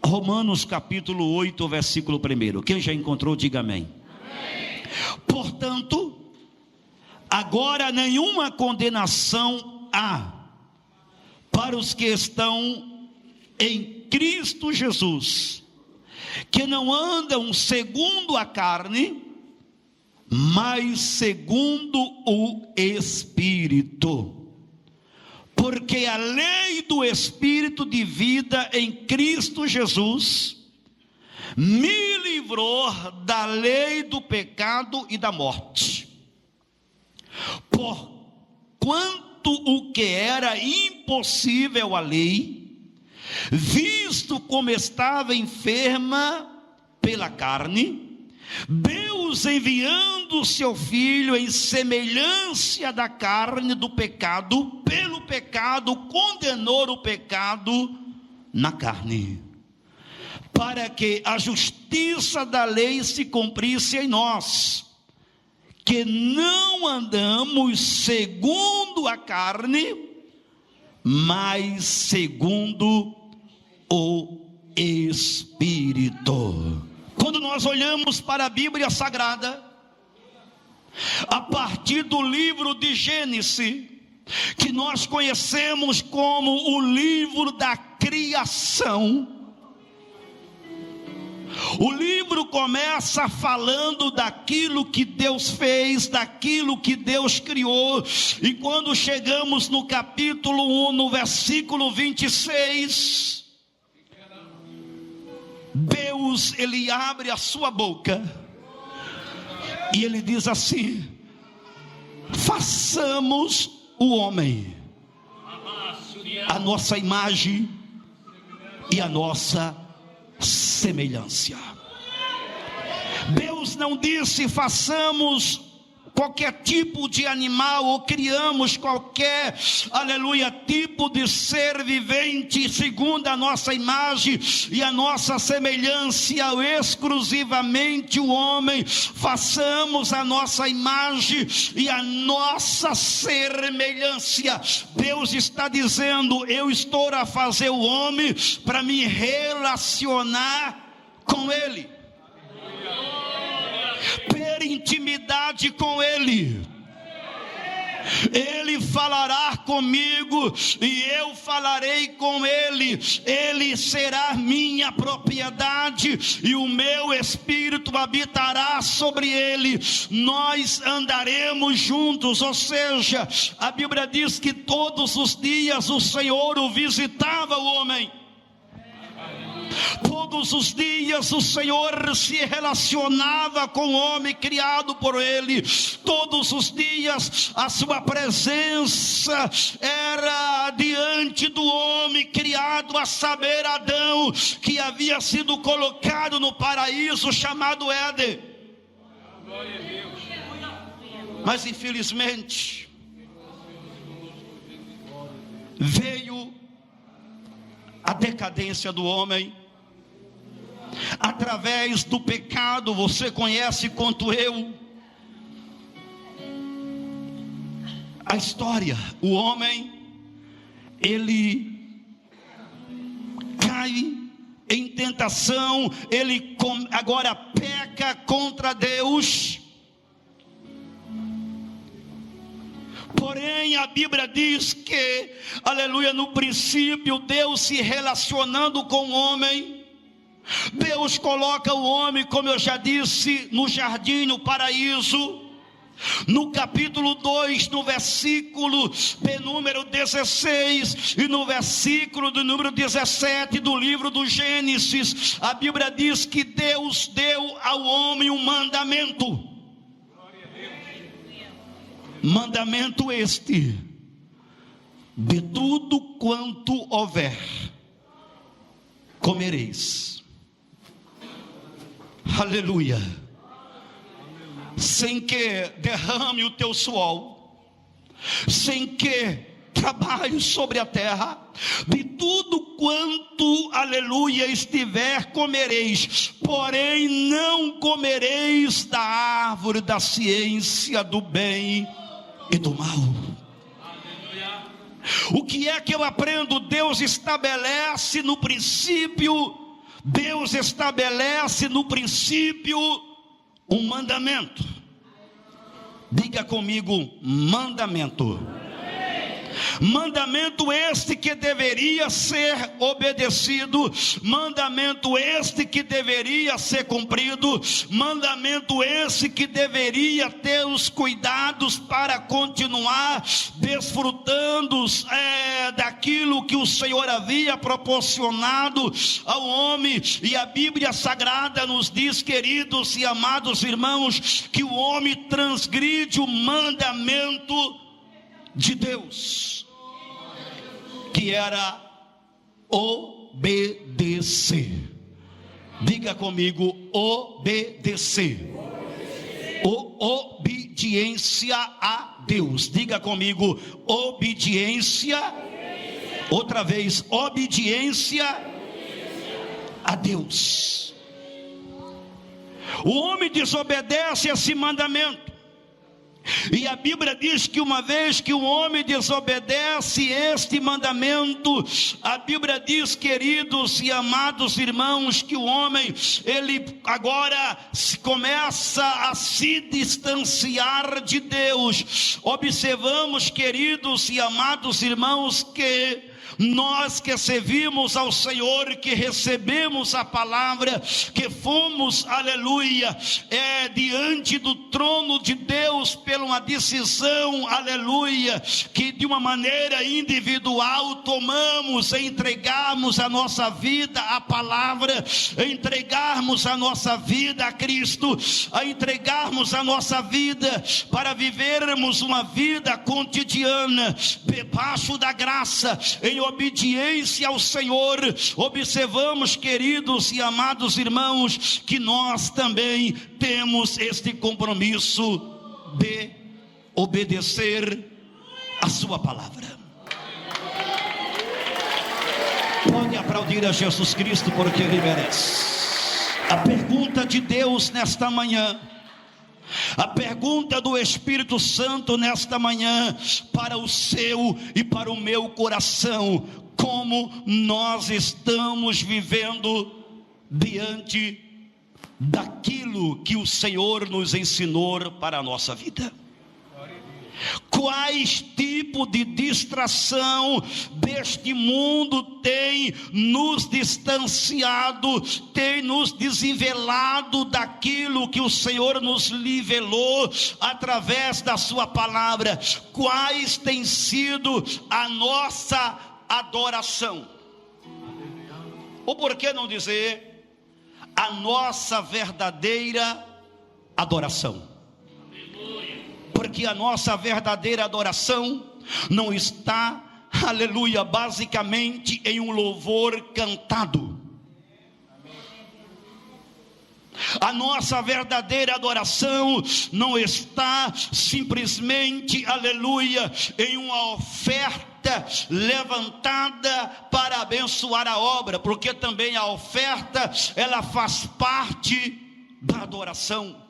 Romanos capítulo 8, versículo 1. Quem já encontrou, diga amém. Amém. Portanto, agora nenhuma condenação há para os que estão em Cristo Jesus, que não andam segundo a carne, mas segundo o Espírito. Porque a lei do Espírito de vida em Cristo Jesus me livrou da lei do pecado e da morte. Porquanto o que era impossível à lei, visto como estava enferma pela carne, Deus, enviando o seu Filho em semelhança da carne do pecado, pelo pecado condenou o pecado na carne, para que a justiça da lei se cumprisse em nós, que não andamos segundo a carne, mas segundo o Espírito. Quando nós olhamos para a Bíblia Sagrada, a partir do livro de Gênesis, que nós conhecemos como o livro da criação, o livro começa falando daquilo que Deus fez, daquilo que Deus criou, e quando chegamos no capítulo 1, no versículo 26, Deus, ele abre a sua boca e ele diz assim: façamos o homem a nossa imagem e a nossa semelhança. Deus não disse façamos qualquer tipo de animal, ou criamos qualquer, aleluia, tipo de ser vivente segundo a nossa imagem e a nossa semelhança, exclusivamente o homem. Façamos a nossa imagem e a nossa semelhança. Deus está dizendo: eu estou a fazer o homem para me relacionar com ele, ter intimidade com ele. Ele falará comigo e eu falarei com ele. Ele será minha propriedade e o meu Espírito habitará sobre ele. Nós andaremos juntos. Ou seja, a Bíblia diz que todos os dias o Senhor o visitava, o homem. Todos os dias o Senhor se relacionava com o homem criado por ele. Todos os dias a sua presença era diante do homem criado, a saber, Adão, que havia sido colocado no paraíso chamado Éden. Mas infelizmente veio a decadência do homem. Através do pecado, você conhece quanto eu a história. O homem, ele cai em tentação, ele agora peca contra Deus. Porém, a Bíblia diz que, aleluia, no princípio, Deus se relacionando com o homem, Deus coloca o homem, como eu já disse, no jardim, no paraíso. No capítulo 2, no versículo de número 16 e no versículo do número 17 do livro do Gênesis, a Bíblia diz que Deus deu ao homem um mandamento. Mandamento este: de tudo quanto houver, comereis. Aleluia. Sem que derrame o teu suor, sem que trabalhe sobre a terra, de tudo quanto, aleluia, estiver, comereis. Porém não comereis da árvore da ciência do bem e do mal. O que é que eu aprendo? Deus estabelece no princípio Deus estabelece no princípio um mandamento. Diga comigo, mandamento. Mandamento este que deveria ser obedecido, mandamento este que deveria ser cumprido, mandamento esse que deveria ter os cuidados para continuar desfrutando daquilo que o Senhor havia proporcionado ao homem. E a Bíblia Sagrada nos diz, queridos e amados irmãos, que o homem transgride o mandamento de Deus, que era obedecer. Diga comigo, obedecer. Obediência a Deus. Diga comigo, obediência. Outra vez, obediência a Deus. O homem desobedece a esse mandamento. E a Bíblia diz que uma vez que o homem desobedece este mandamento, a Bíblia diz, queridos e amados irmãos, que o homem, ele agora começa a se distanciar de Deus. Observamos, queridos e amados irmãos, que nós que servimos ao Senhor, que recebemos a palavra, que fomos, aleluia, diante do trono de Deus pela uma decisão, aleluia, que de uma maneira individual tomamos, entregarmos a nossa vida à palavra, entregarmos a nossa vida a Cristo, a entregarmos a nossa vida para vivermos uma vida cotidiana, debaixo da graça, em obediência ao Senhor. Observamos, queridos e amados irmãos, que nós também temos este compromisso de obedecer a sua palavra. Pode aplaudir a Jesus Cristo, porque Ele merece. A pergunta de Deus nesta manhã, a pergunta do Espírito Santo nesta manhã, para o seu e para o meu coração: como nós estamos vivendo diante daquilo que o Senhor nos ensinou para a nossa vida? Quais tipos de distração deste mundo tem nos distanciado, tem nos desnivelado daquilo que o Senhor nos nivelou através da sua palavra? Quais têm sido a nossa adoração? Ou por que não dizer a nossa verdadeira adoração? Porque a nossa verdadeira adoração não está, aleluia, basicamente em um louvor cantado. A nossa verdadeira adoração não está simplesmente, aleluia, em uma oferta levantada para abençoar a obra, porque também a oferta, ela faz parte da adoração.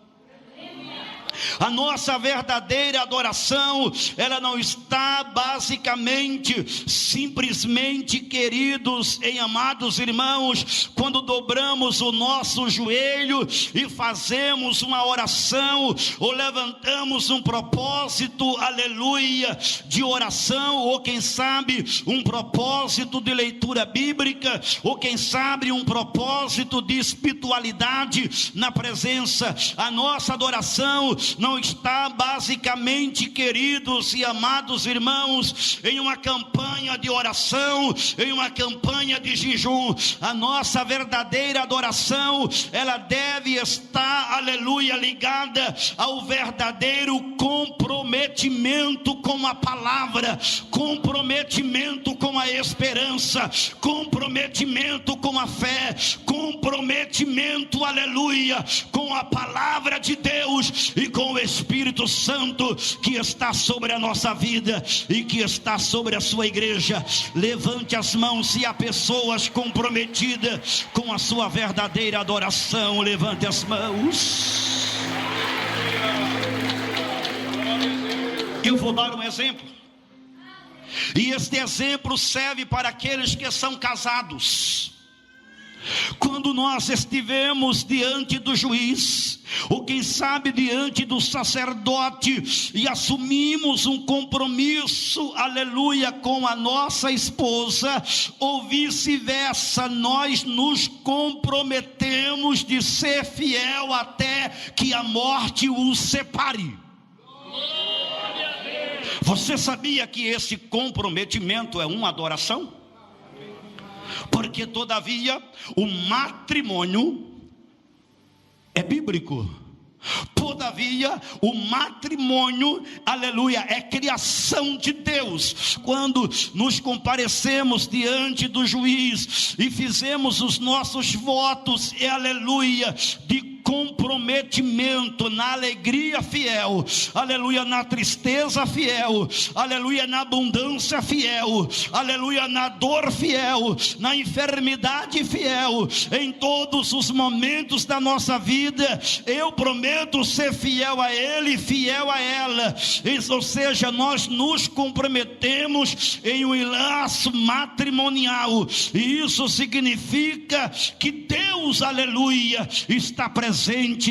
A nossa verdadeira adoração, ela não está basicamente, simplesmente, queridos e amados irmãos, quando dobramos o nosso joelho e fazemos uma oração, ou levantamos um propósito, aleluia, de oração, ou quem sabe um propósito de leitura bíblica, ou quem sabe um propósito de espiritualidade na presença. A nossa adoração não está basicamente, queridos e amados irmãos, em uma campanha de oração, em uma campanha de jejum. A nossa verdadeira adoração, ela deve estar, aleluia, ligada ao verdadeiro comprometimento com a palavra, comprometimento com a esperança, comprometimento com a fé, comprometimento, aleluia, com a palavra de Deus e com o Espírito Santo que está sobre a nossa vida e que está sobre a sua igreja. Levante as mãos se há pessoas comprometidas com a sua verdadeira adoração. Levante as mãos. Eu vou dar um exemplo, e este exemplo serve para aqueles que são casados. Quando nós estivemos diante do juiz, ou quem sabe diante do sacerdote, e assumimos um compromisso, aleluia, com a nossa esposa, ou vice-versa, nós nos comprometemos de ser fiel até que a morte os separe. Você sabia que esse comprometimento é uma adoração? Porque todavia o matrimônio é bíblico. Todavia o matrimônio, aleluia, é criação de Deus. Quando nos comparecemos diante do juiz e fizemos os nossos votos, aleluia, de comprometimento, na alegria fiel, aleluia, na tristeza fiel, aleluia, na abundância fiel, aleluia, na dor fiel, na enfermidade fiel, em todos os momentos da nossa vida, eu prometo ser fiel a Ele, fiel a ela. Ou seja, nós nos comprometemos em um laço matrimonial, e isso significa que Deus, aleluia, está presente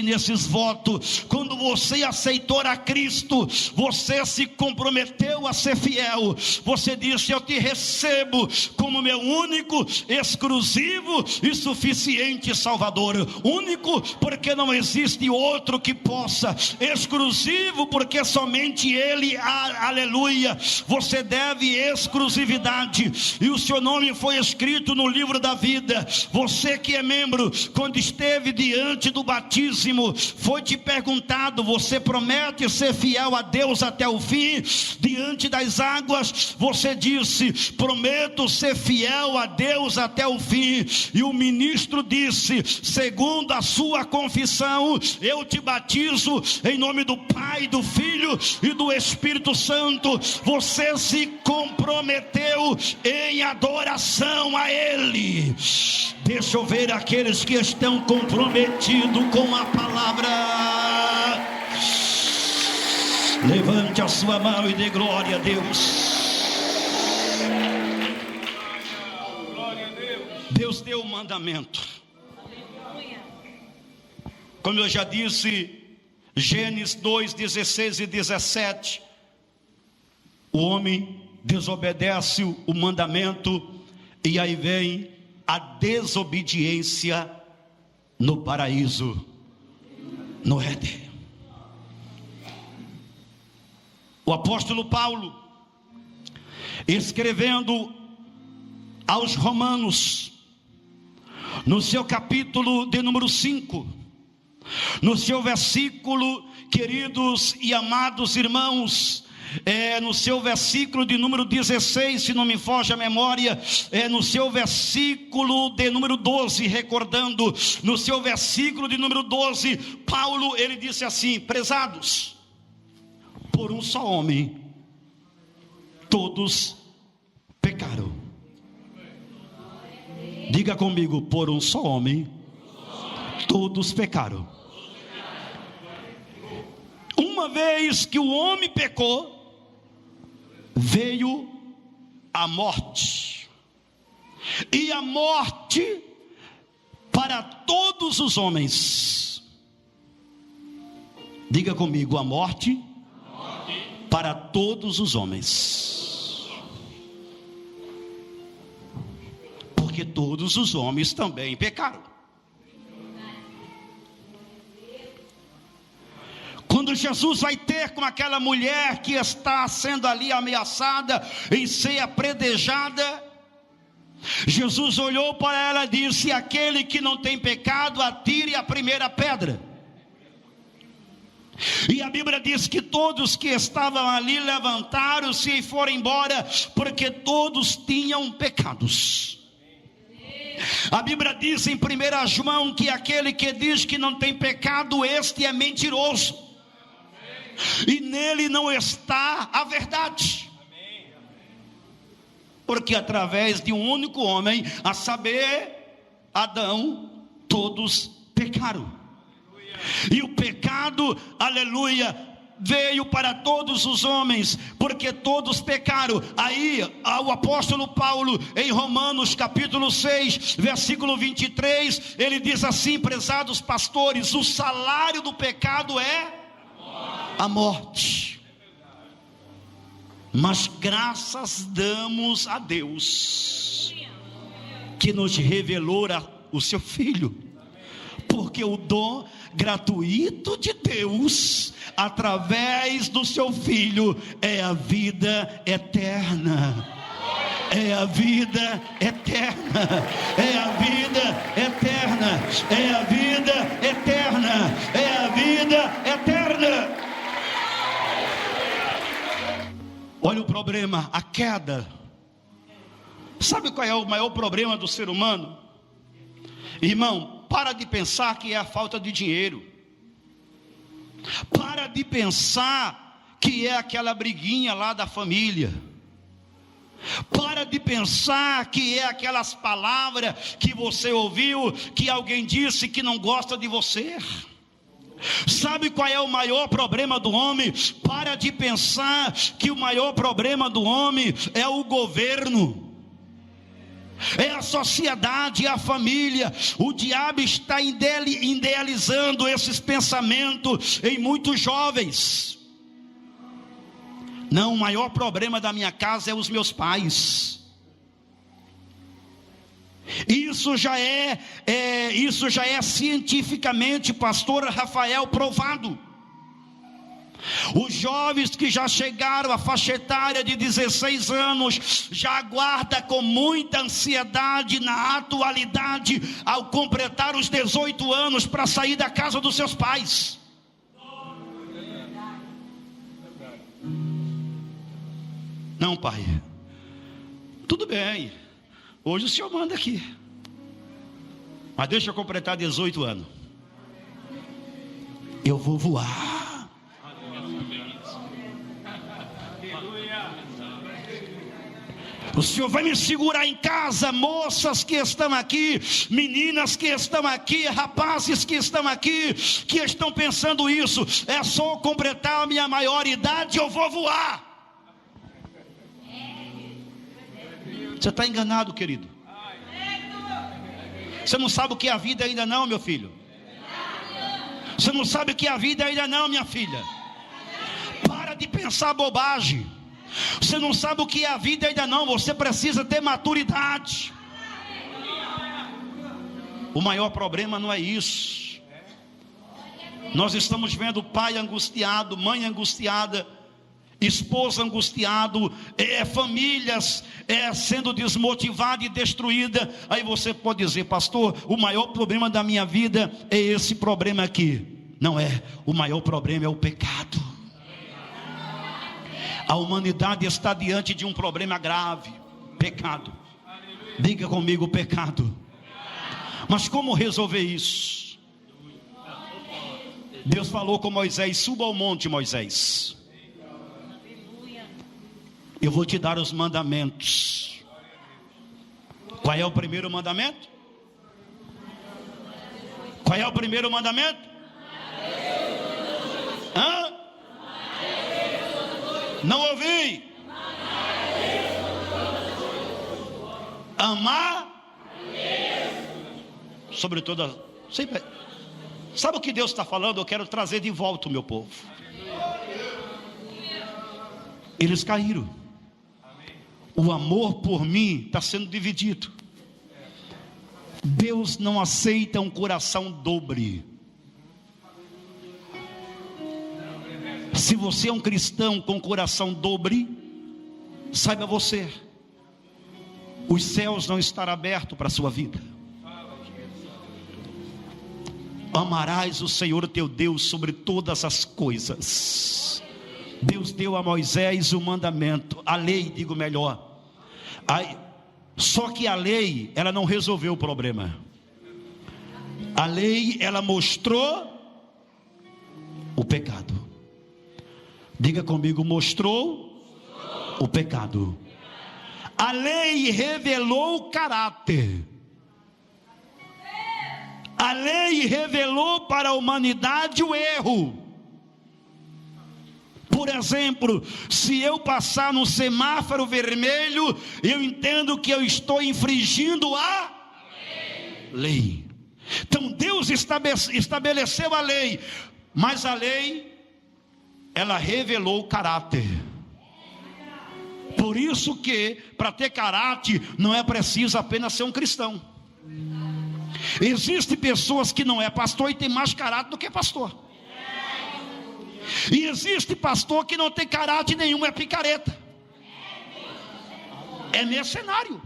nesses votos. Quando você aceitou a Cristo, você se comprometeu a ser fiel. Você disse: eu te recebo como meu único, exclusivo e suficiente Salvador. Único porque não existe outro que possa, exclusivo porque somente Ele, aleluia. Você deve exclusividade, e o seu nome foi escrito no livro da vida. Você que é membro, quando esteve diante do batismo, foi te perguntado: você promete ser fiel a Deus até o fim? Diante das águas, você disse: prometo ser fiel a Deus até o fim. E o ministro disse: segundo a sua confissão, eu te batizo em nome do Pai, do Filho e do Espírito Santo. Você se comprometeu em adoração a Ele. Deixa eu ver aqueles que estão comprometidos com a palavra. Levante a sua mão e dê glória a Deus. Deus deu um mandamento. Como eu já disse, Gênesis 2, 16 e 17. O homem desobedece o mandamento, e aí vem a desobediência no paraíso, no Éden. O apóstolo Paulo, escrevendo aos Romanos, no seu capítulo de número 5, no seu versículo, queridos e amados irmãos, no seu versículo de número 16, se não me foge a memória, no seu versículo de número 12, recordando, no seu versículo de número 12, Paulo, ele disse assim: prezados, por um só homem todos pecaram. Diga comigo: por um só homem todos pecaram. Uma vez que o homem pecou, veio a morte, e a morte para todos os homens. Diga comigo: a morte para todos os homens, porque todos os homens também pecaram. Quando Jesus vai ter com aquela mulher que está sendo ali ameaçada em ser apredejada, Jesus olhou para ela e disse: aquele que não tem pecado, atire a primeira pedra. E a Bíblia diz que todos que estavam ali levantaram-se e foram embora, porque todos tinham pecados. A Bíblia diz em 1 João que aquele que diz que não tem pecado, este é mentiroso, e nele não está a verdade. Porque através de um único homem, a saber, Adão, todos pecaram. E o pecado, aleluia, veio para todos os homens, porque todos pecaram. Aí o apóstolo Paulo, em Romanos capítulo 6, versículo 23, ele diz assim: prezados pastores, o salário do pecado é a morte, mas graças damos a Deus, que nos revelou o seu Filho, porque o dom gratuito de Deus, através do seu Filho, é a vida eterna. É a vida eterna. É a vida eterna. É a vida eterna. É a vida eterna. Olha o problema, a queda. Sabe qual é o maior problema do ser humano? Irmão, para de pensar que é a falta de dinheiro. Para de pensar que é aquela briguinha lá da família. Para de pensar que é aquelas palavras que você ouviu, que alguém disse que não gosta de você. Sabe qual é o maior problema do homem? Para de pensar que o maior problema do homem é o governo, é a sociedade, é a família. O diabo está idealizando esses pensamentos em muitos jovens. Não, o maior problema da minha casa é os meus pais. Isso já é cientificamente, pastor Rafael, provado. Os jovens que já chegaram à faixa etária de 16 anos já aguardam com muita ansiedade na atualidade ao completar os 18 anos para sair da casa dos seus pais. Não, pai, tudo bem, hoje o senhor manda aqui, mas deixa eu completar 18 anos, eu vou voar. O senhor vai me segurar em casa, moças que estão aqui, meninas que estão aqui, rapazes que estão aqui, que estão pensando isso, é só completar a minha maioridade, eu vou voar. Você está enganado, querido. Você não sabe o que é a vida ainda não, meu filho. Você não sabe o que é a vida ainda não, minha filha. Para de pensar bobagem. Você não sabe o que é a vida ainda não. Você precisa ter maturidade. O maior problema não é isso. Nós estamos vendo pai angustiado, mãe angustiada, esposa angustiado, famílias sendo desmotivadas e destruídas. Aí você pode dizer: pastor, o maior problema da minha vida é esse problema aqui. Não é, o maior problema é o pecado. A humanidade está diante de um problema grave: pecado. Diga comigo: pecado. Mas como resolver isso? Deus falou com Moisés: suba ao monte, Moisés, eu vou te dar os mandamentos. Qual é o primeiro mandamento? Qual é o primeiro mandamento? Hã? Não ouvi. Amar sobre todas. Sabe o que Deus está falando? Eu quero trazer de volta o meu povo. Eles caíram. O amor por mim está sendo dividido. Deus não aceita um coração dobre. Se você é um cristão com coração dobre, saiba você, os céus não estarão abertos para a sua vida. Amarás o Senhor teu Deus sobre todas as coisas. Deus deu a Moisés o mandamento, a lei, digo melhor. Só que a lei, ela não resolveu o problema. A lei, ela mostrou o pecado. Diga comigo: mostrou o pecado. A lei revelou o caráter. A lei revelou para a humanidade o erro. Por exemplo, se eu passar no semáforo vermelho, eu entendo que eu estou infringindo a lei. Então Deus estabeleceu a lei, mas a lei, ela revelou o caráter. Por isso que, para ter caráter, não é preciso apenas ser um cristão. Existem pessoas que não é pastor e tem mais caráter do que pastor. E existe pastor que não tem caráter nenhum, é picareta, é mercenário.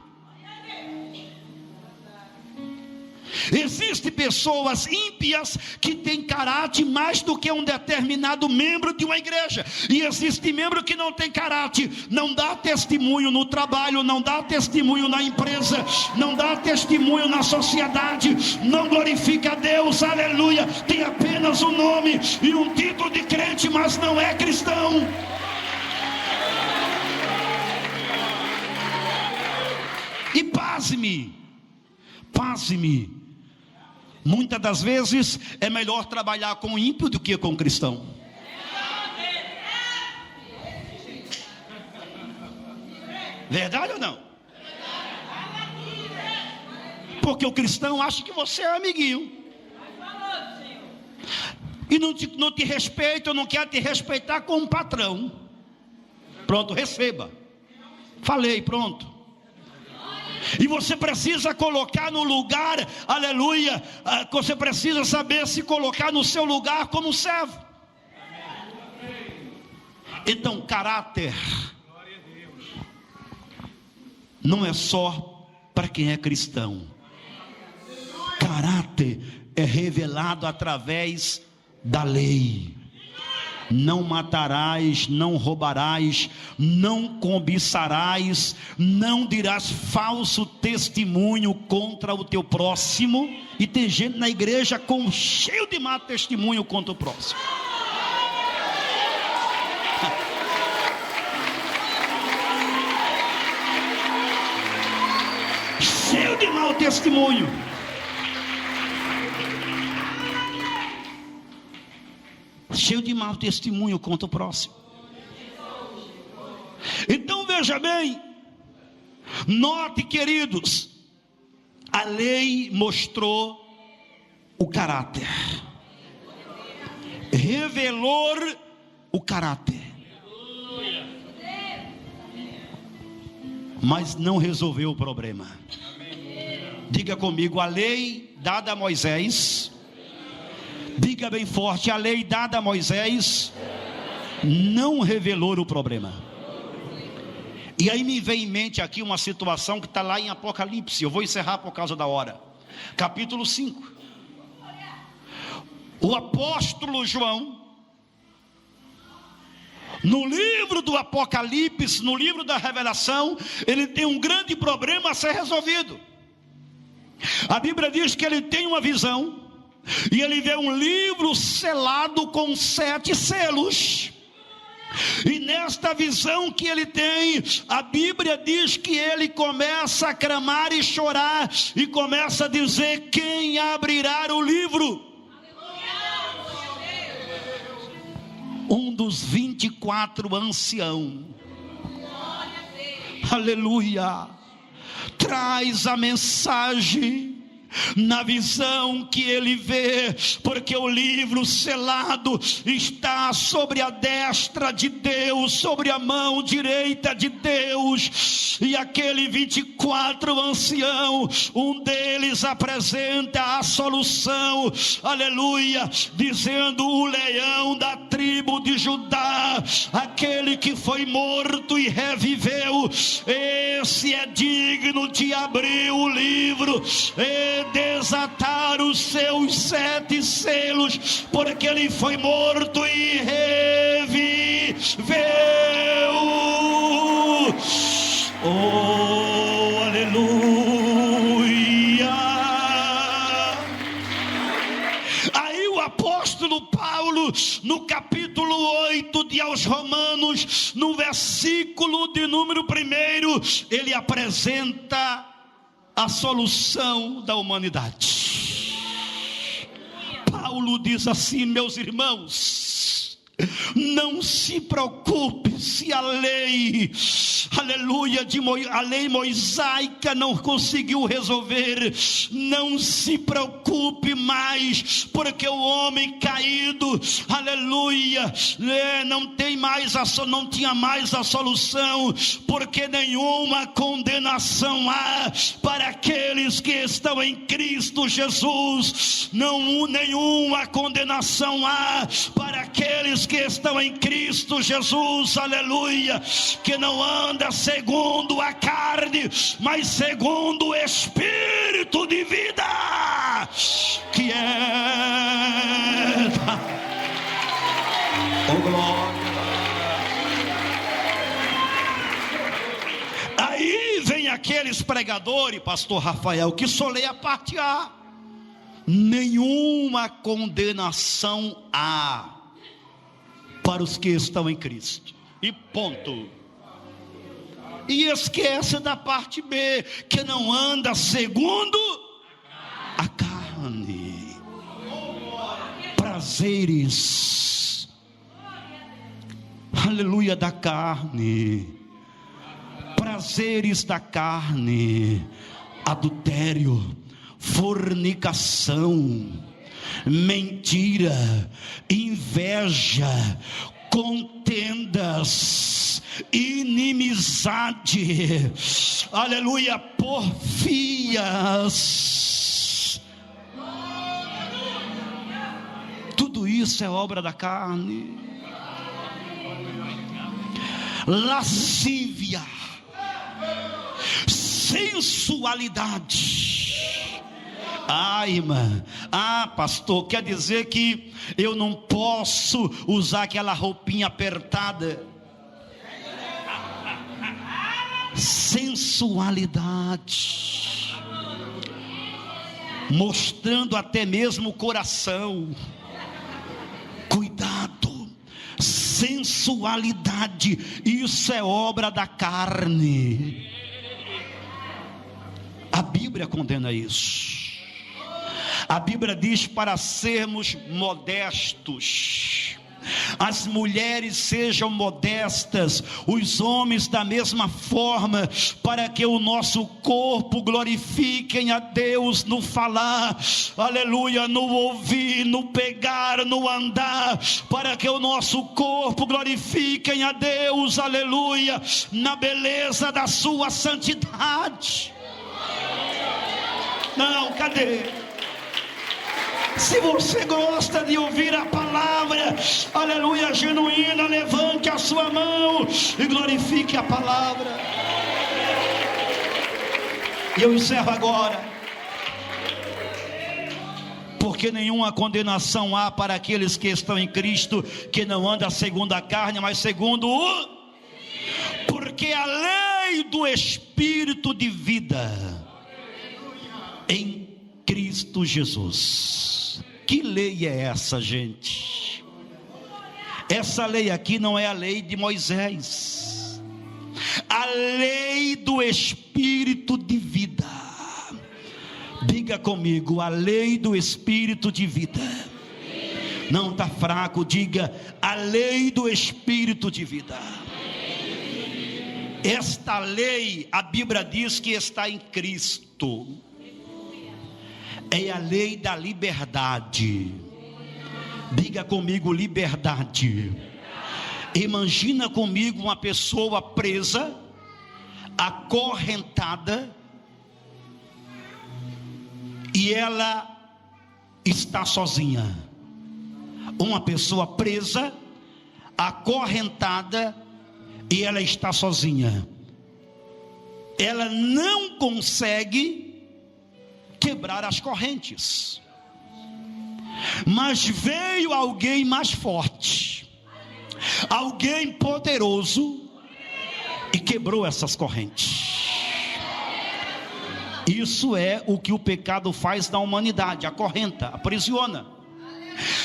Existem pessoas ímpias que têm caráter mais do que um determinado membro de uma igreja. E existe membro que não tem caráter, não dá testemunho no trabalho, não dá testemunho na empresa, não dá testemunho na sociedade, não glorifica a Deus, aleluia. Tem apenas um nome e um título de crente, mas não é cristão. E pasme, muitas das vezes é melhor trabalhar com ímpio do que com cristão. Verdade ou não? Porque o cristão acha que você é amiguinho e não te respeita, ou não quer te respeitar como patrão. Pronto, receba. Falei, pronto. E você precisa colocar no lugar, aleluia, você precisa saber se colocar no seu lugar como servo. Então, caráter não é só para quem é cristão. Caráter é revelado através da lei. Não matarás, não roubarás, não cobiçarás, não dirás falso testemunho contra o teu próximo. E tem gente na igreja cheio de má testemunho contra o próximo. Cheio de mau testemunho. Cheio de mau testemunho contra o próximo. Então veja bem, note, queridos, a lei mostrou o caráter, revelou o caráter, mas não resolveu o problema. Diga comigo, a lei dada a Moisés, diga bem forte, a lei dada a Moisés não revelou o problema. E aí me vem em mente aqui uma situação que está lá em Apocalipse. Eu vou encerrar por causa da hora. Capítulo 5. O apóstolo João, no livro do Apocalipse, no livro da Revelação, ele tem um grande problema a ser resolvido. A Bíblia diz que ele tem uma visão, e ele vê um livro selado com 7 selos. E nesta visão que ele tem, a Bíblia diz que ele começa a clamar e chorar, e começa a dizer: quem abrirá o livro? Um dos 24 anciãos, aleluia, traz a mensagem. Na visão que ele vê, porque o livro selado está sobre a destra de Deus, sobre a mão direita de Deus, e aquele 24 ancião, um deles apresenta a solução, aleluia, dizendo: o leão da tribo de Judá, aquele que foi morto e reviveu, esse é digno de abrir o livro e desatar os seus 7 selos, porque ele foi morto e reviveu. Oh, aleluia! Aí o apóstolo Paulo, no capítulo 8 de aos Romanos, no versículo de número 1, ele apresenta a solução da humanidade. Paulo diz assim: meus irmãos, Não se preocupe se a lei, aleluia, a lei mosaica não conseguiu resolver. Não se preocupe mais, porque o homem caído, aleluia, não tinha mais a solução, porque nenhuma condenação há para aqueles que estão em Cristo Jesus. Nenhuma condenação há para aqueles que estão em Cristo Jesus, aleluia, que não anda segundo a carne, mas segundo o Espírito de vida, que é glória. Aí vem aqueles pregadores, pastor Rafael, que só lê a parte A. Nenhuma condenação há para os que estão em Cristo, e ponto. E esquece da parte B, que não anda segundo a carne, prazeres, aleluia, da carne, prazeres da carne, adultério, fornicação, mentira, inveja, contendas, inimizade, aleluia, porfias. Tudo isso é obra da carne. Lascívia, sensualidade. Ai, irmã, pastor, quer dizer que eu não posso usar aquela roupinha apertada? Sensualidade, mostrando até mesmo o coração. Cuidado, sensualidade, isso é obra da carne. A Bíblia condena isso. A Bíblia diz para sermos modestos. As mulheres sejam modestas, os homens da mesma forma, para que o nosso corpo glorifiquem a Deus no falar, aleluia, no ouvir, no pegar, no andar, para que o nosso corpo glorifiquem a Deus, aleluia, na beleza da sua santidade. Não, cadê? Se você gosta de ouvir a palavra, aleluia, genuína, levante a sua mão e glorifique a palavra. E eu encerro agora. Porque nenhuma condenação há para aqueles que estão em Cristo, que não andam segundo a carne, mas segundo o... Porque a lei do Espírito de vida em Cristo Jesus. Que lei é essa, gente? Essa lei aqui não é a lei de Moisés. A lei do Espírito de vida. Diga comigo, a lei do Espírito de vida. Não está fraco, diga, a lei do Espírito de vida. Esta lei, a Bíblia diz que está em Cristo. É a lei da liberdade. Diga comigo, liberdade. Imagina comigo uma pessoa presa, acorrentada, e ela está sozinha. Uma pessoa presa, acorrentada, e ela está sozinha. Ela não consegue quebrar as correntes, mas veio alguém mais forte, alguém poderoso, e quebrou essas correntes. Isso é o que o pecado faz na humanidade, acorrenta, aprisiona.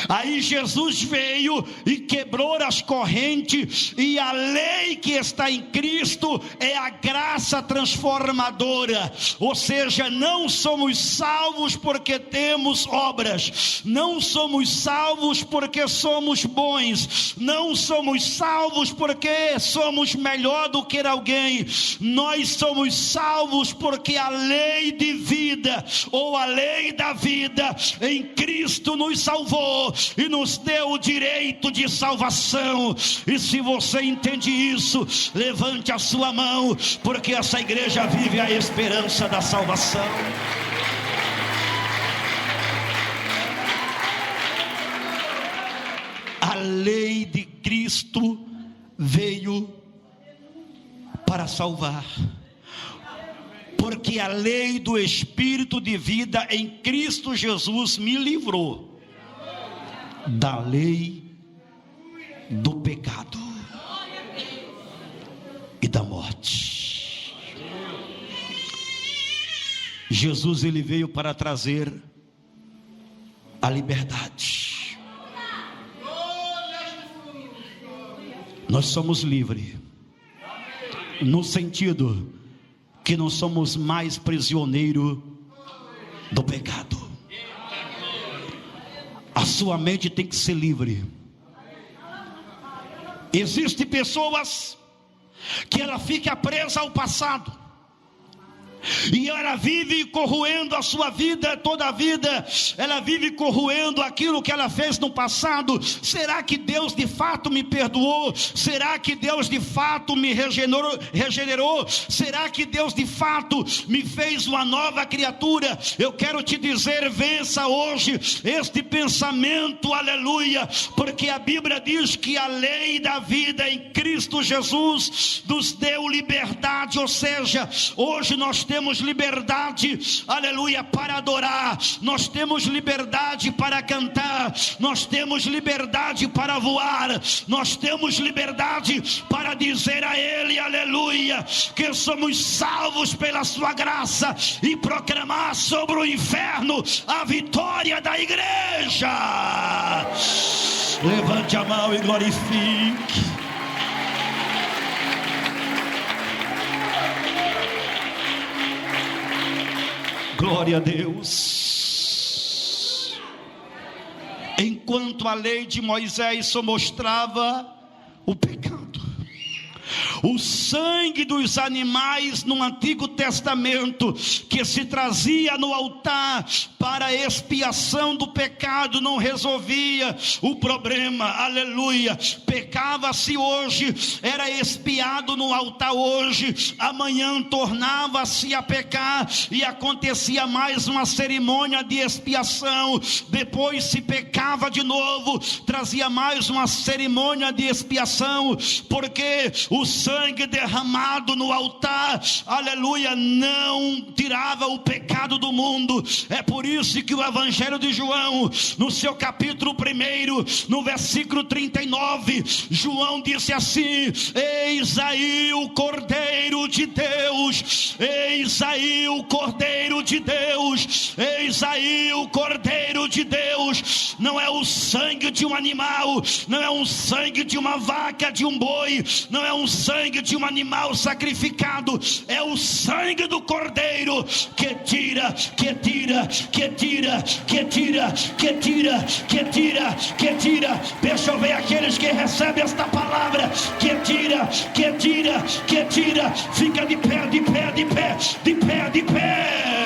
Aí Jesus veio e quebrou as correntes, e a lei que está em Cristo é a graça transformadora. Ou seja, não somos salvos porque temos obras, não somos salvos porque somos bons, não somos salvos porque somos melhor do que alguém. Nós somos salvos porque a lei de vida, ou a lei da vida em Cristo nos salvou e nos deu o direito de salvação. E se você entende isso, levante a sua mão, porque essa igreja vive a esperança da salvação. A lei de Cristo veio para salvar, porque a lei do Espírito de vida em Cristo Jesus me livrou da lei do pecado e da morte. Jesus, ele veio para trazer a liberdade. Nós somos livres, no sentido que não somos mais prisioneiros do pecado. A sua mente tem que ser livre. Existem pessoas que ela fica presa ao passado, e ela vive corroendo a sua vida, toda a vida ela vive corroendo aquilo que ela fez no passado. Será que Deus de fato me perdoou? Será que Deus de fato me regenerou? Será que Deus de fato me fez uma nova criatura? Eu quero te dizer, vença hoje este pensamento, aleluia, porque a Bíblia diz que a lei da vida em Cristo Jesus nos deu liberdade. Ou seja, hoje nós temos liberdade, aleluia, para adorar, nós temos liberdade para cantar, nós temos liberdade para voar, nós temos liberdade para dizer a Ele, aleluia, que somos salvos pela sua graça, e proclamar sobre o inferno a vitória da igreja. Levante a mão e glorifique. Glória a Deus. Enquanto a lei de Moisés só mostrava o pecado, o sangue dos animais no Antigo Testamento, que se trazia no altar para expiação do pecado, não resolvia o problema, aleluia. Pecava-se hoje, era expiado no altar hoje, amanhã tornava-se a pecar e acontecia mais uma cerimônia de expiação, depois se pecava de novo, trazia mais uma cerimônia de expiação, porque o sangue derramado no altar, aleluia, não tirava o pecado do mundo. É por isso que o Evangelho de João, no seu capítulo 1, no versículo 39, João disse assim: eis aí o Cordeiro de Deus, eis aí o Cordeiro de Deus, eis aí o Cordeiro de Deus. Não é o sangue de um animal, não é um sangue de uma vaca, de um boi, não é um sangue de um animal sacrificado, é o sangue do Cordeiro que tira, que tira, que tira, que tira, que tira, que tira, que tira. Deixa eu ver aqueles que recebem esta palavra, que tira, que tira, que tira. Fica de pé, de pé, de pé, de pé, de pé.